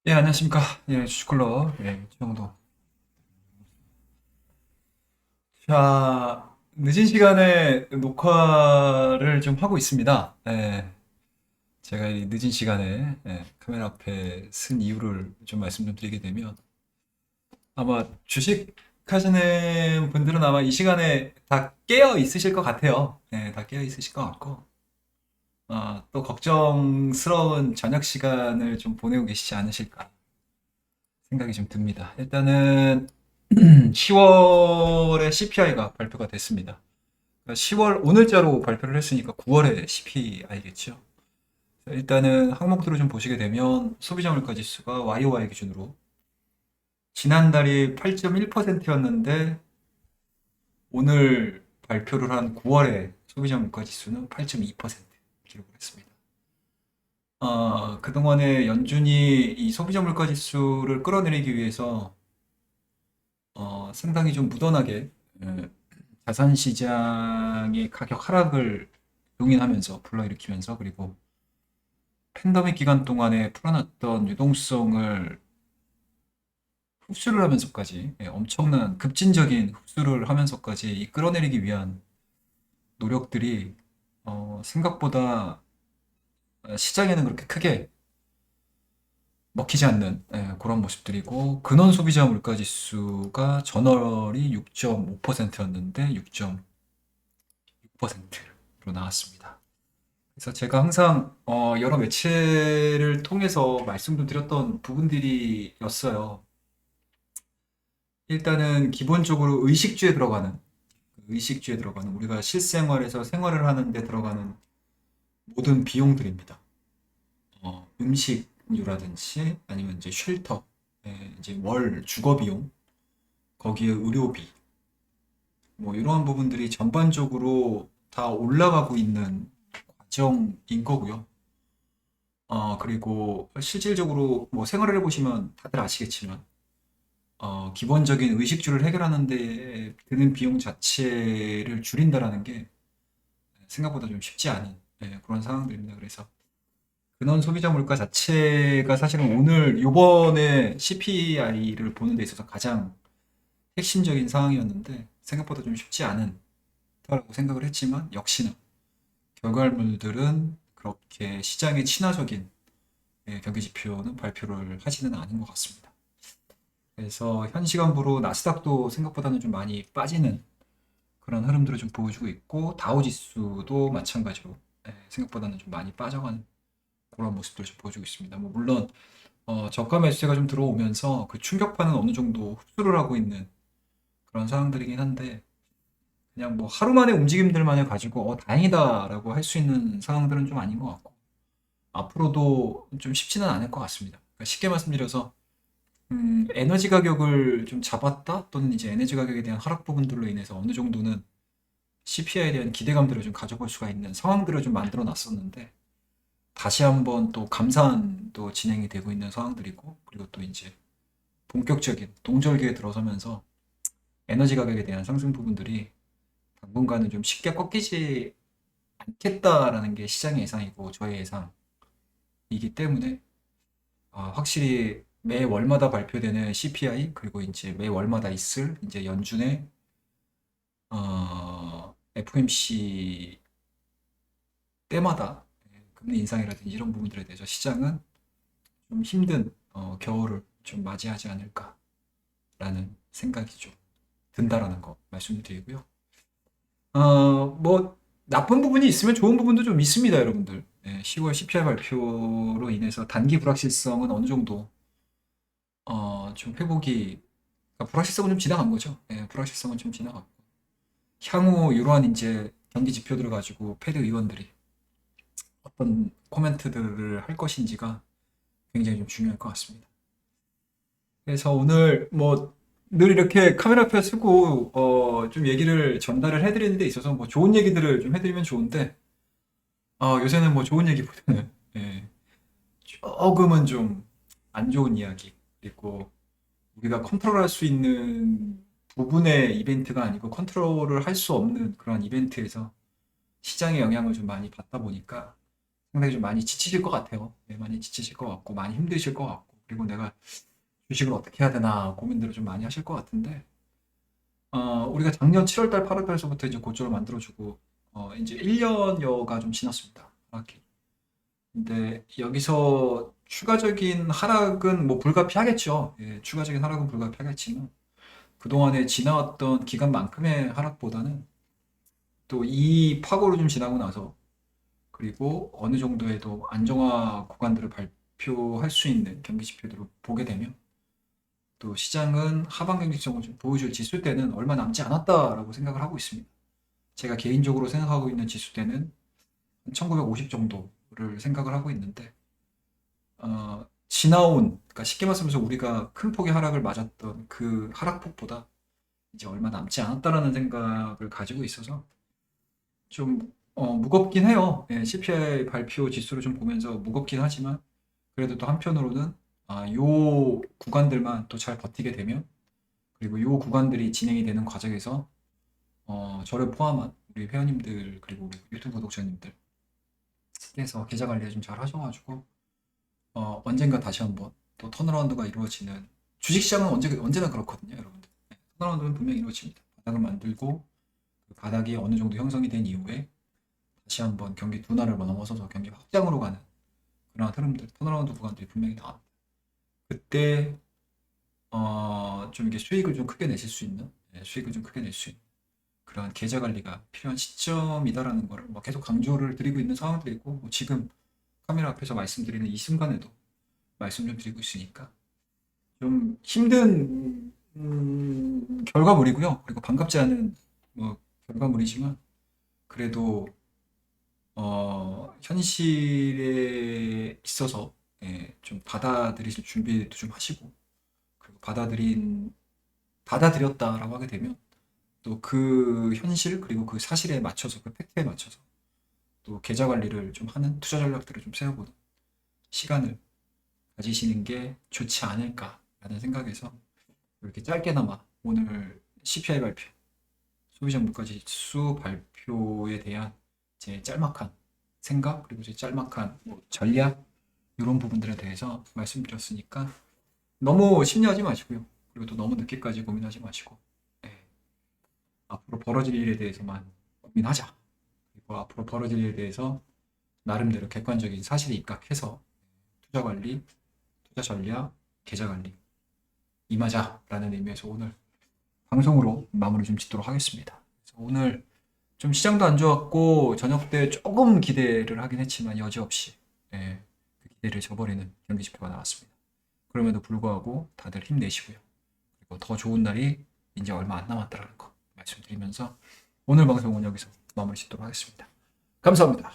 예, 안녕하십니까. 예, 주식컬러. 예, 주정도. 자, 늦은 시간에 녹화를 좀 하고 있습니다. 예, 제가 이 늦은 시간에 카메라 앞에 쓴 이유를 좀 말씀 좀 드리게 되면, 아마 주식 하시는 분들은 아마 이 시간에 다 깨어 있으실 것 같아요. 예, 다 깨어 있으실 것 같고, 또 걱정스러운 저녁 시간을 좀 보내고 계시지 않으실까 생각이 좀 듭니다. 일단은 10월에 CPI가 발표가 됐습니다. 10월 오늘자로 발표를 했으니까 9월에 CPI겠죠. 일단은 항목들을 좀 보시게 되면 소비자 물가 지수가 YOY 기준으로 지난달이 8.1%였는데 오늘 발표를 한 9월에 소비자 물가 지수는 8.2% 기록을 했습니다. 그동안에 연준이 이 소비자 물가 지수를 끌어내리기 위해서 상당히 좀 무던하게 자산 시장의 가격 하락을 용인하면서 불러일으키면서 그리고 팬데믹 기간 동안에 풀어놨던 유동성을 흡수를 하면서까지 엄청난 급진적인 흡수를 하면서까지 이 끌어내리기 위한 노력들이 생각보다 시장에는 그렇게 크게 먹히지 않는 그런 모습들이고 근원 소비자 물가 지수가 전월이 6.5%였는데 6.6%로 나왔습니다. 그래서 제가 항상 여러 매체를 통해서 말씀도 드렸던 부분들이었어요. 일단은 기본적으로 의식주에 들어가는 우리가 실생활에서 생활을 하는데 들어가는 모든 비용들입니다. 음식료라든지 아니면 이제 쉘터, 이제 월 주거 비용, 거기에 의료비, 뭐 이러한 부분들이 전반적으로 다 올라가고 있는 과정인 거고요. 그리고 실질적으로 뭐 생활을 해보시면 다들 아시겠지만, 기본적인 의식주를 해결하는 데 드는 비용 자체를 줄인다라는 게 생각보다 좀 쉽지 않은 그런 상황들입니다. 그래서 근원 소비자 물가 자체가 사실은 오늘 요번에 CPI를 보는 데 있어서 가장 핵심적인 상황이었는데 생각보다 좀 쉽지 않은 거라고 생각을 했지만 역시나 결과물들은 그렇게 시장에 친화적인 경기 지표는 발표를 하지는 않은 것 같습니다. 그래서 현 시간부로 나스닥도 생각보다는 좀 많이 빠지는 그런 흐름들을 좀 보여주고 있고 다우 지수도 마찬가지로 생각보다는 좀 많이 빠져가는 그런 모습들을 좀 보여주고 있습니다. 뭐 물론 저가 매수세가 좀 들어오면서 그 충격파는 어느 정도 흡수를 하고 있는 그런 상황들이긴 한데 그냥 뭐 하루 만에 움직임들만을 가지고 다행이다라고 할 수 있는 상황들은 좀 아닌 것 같고 앞으로도 좀 쉽지는 않을 것 같습니다. 그러니까 쉽게 말씀드려서 에너지 가격을 좀 잡았다 또는 이제 에너지 가격에 대한 하락 부분들로 인해서 어느 정도는 CPI에 대한 기대감들을 좀 가져볼 수가 있는 상황들을 좀 만들어 놨었는데 다시 한번 또 감산도 진행이 되고 있는 상황들이고 그리고 또 이제 본격적인 동절기에 들어서면서 에너지 가격에 대한 상승 부분들이 당분간은 좀 쉽게 꺾이지 않겠다라는 게 시장의 예상이고 저의 예상이기 때문에 확실히 매 월마다 발표되는 CPI 그리고 이제 매 월마다 있을 이제 연준의 FOMC 때마다 금리 인상이라든지 이런 부분들에 대해서 시장은 좀 힘든 겨울을 좀 맞이하지 않을까라는 생각이 좀 든다라는 거 말씀을 드리고요. 뭐 나쁜 부분이 있으면 좋은 부분도 좀 있습니다, 여러분들. 10월 CPI 발표로 인해서 단기 불확실성은 어느 정도 좀 회복이 그러니까 불확실성은 좀 지나간 거죠. 불확실성은 좀 지나갔고 향후 이러한 이제 경기 지표들을 가지고 페드 의원들이 어떤 코멘트들을 할 것인지가 굉장히 좀 중요할 것 같습니다. 그래서 오늘 뭐 늘 이렇게 카메라 앞에 쓰고 좀 얘기를 전달을 해드리는 데 있어서 뭐 좋은 얘기들을 좀 해드리면 좋은데 요새는 뭐 좋은 얘기보다는 조금은 좀 안 좋은 이야기 그리고 우리가 컨트롤할 수 있는 부분의 이벤트가 아니고 컨트롤을 할 수 없는 그런 이벤트에서 시장의 영향을 좀 많이 받다 보니까 상당히 좀 많이 지치실 것 같아요. 많이 지치실 것 같고 많이 힘드실 것 같고 그리고 내가 주식을 어떻게 해야 되나 고민들을 좀 많이 하실 것 같은데, 우리가 작년 7월달, 8월달서부터 이제 고점을 만들어주고, 이제 1년여가 좀 지났습니다. 하락기. 근데 여기서 추가적인 하락은 뭐 불가피하겠죠. 예, 추가적인 하락은 불가피하겠지만, 그동안에 지나왔던 기간만큼의 하락보다는 또 이 파고를 좀 지나고 나서, 그리고 어느 정도의 또 안정화 구간들을 발표할 수 있는 경기 지표들을 보게 되면, 또 시장은 하방 경직성을 좀 보여줄 지수대는 얼마 남지 않았다라고 생각을 하고 있습니다. 제가 개인적으로 생각하고 있는 지수대는 1950 정도를 생각을 하고 있는데, 지나온, 그러니까 쉽게 말씀해서 우리가 큰 폭의 하락을 맞았던 그 하락폭보다 이제 얼마 남지 않았다라는 생각을 가지고 있어서 좀 무겁긴 해요. 예, CPI 발표 지수를 좀 보면서 무겁긴 하지만, 그래도 또 한편으로는 요 구간들만 또 잘 버티게 되면, 그리고 요 구간들이 진행이 되는 과정에서 저를 포함한 우리 회원님들 그리고 우리 유튜브 구독자님들께서 계좌 관리 좀 잘 하셔가지고 언젠가 다시 한번 또 턴어라운드가 이루어지는, 주식시장은 언제나 그렇거든요, 여러분들. 네, 턴어라운드는 분명히 이루어집니다. 바닥을 만들고 그 바닥이 어느 정도 형성이 된 이후에 다시 한번 경기 둔화를 넘어서서 경기 확장으로 가는 그런 흐름들, 턴어라운드 구간들이 분명히 나옵니다. 그때 좀 이게 수익을 좀 크게 내실 수 있는, 수익을 좀 크게 낼 수 있는 그런 계좌 관리가 필요한 시점이다라는 거를 뭐 계속 강조를 드리고 있는 상황도 있고, 뭐 지금 카메라 앞에서 말씀드리는 이 순간에도 말씀 좀 드리고 있으니까 좀 힘든 결과물이고요. 그리고 반갑지 않은 뭐 결과물이지만, 그래도 현실에 있어서 좀 받아들이실 준비도 좀 하시고, 그리고 받아들였다라고 하게 되면 또 그 현실 그리고 그 사실에 맞춰서, 그 팩트에 맞춰서 또 계좌 관리를 좀 하는, 투자 전략들을 좀 세워보는 시간을 가지시는 게 좋지 않을까라는 생각에서 이렇게 짧게나마 오늘 CPI 발표, 소비자 물가지수 발표에 대한 제 짤막한 생각, 그리고 제 짤막한 뭐 전략, 이런 부분들에 대해서 말씀드렸으니까 너무 심려하지 마시고요. 그리고 또 너무 늦게까지 고민하지 마시고, 네, 앞으로 벌어질 일에 대해서만 고민하자. 그리고 앞으로 벌어질 일에 대해서 나름대로 객관적인 사실에 입각해서 투자 관리, 투자 전략, 계좌 관리 임하자라는 의미에서 오늘 방송으로 마무리 좀 짓도록 하겠습니다. 그래서 오늘 좀 시장도 안 좋았고 저녁 때 조금 기대를 하긴 했지만 여지없이 그 기대를 저버리는 경기 지표가 나왔습니다. 그럼에도 불구하고 다들 힘내시고요. 그리고 더 좋은 날이 이제 얼마 안 남았다는 거 말씀드리면서 오늘 방송은 여기서 마무리 짓도록 하겠습니다. 감사합니다.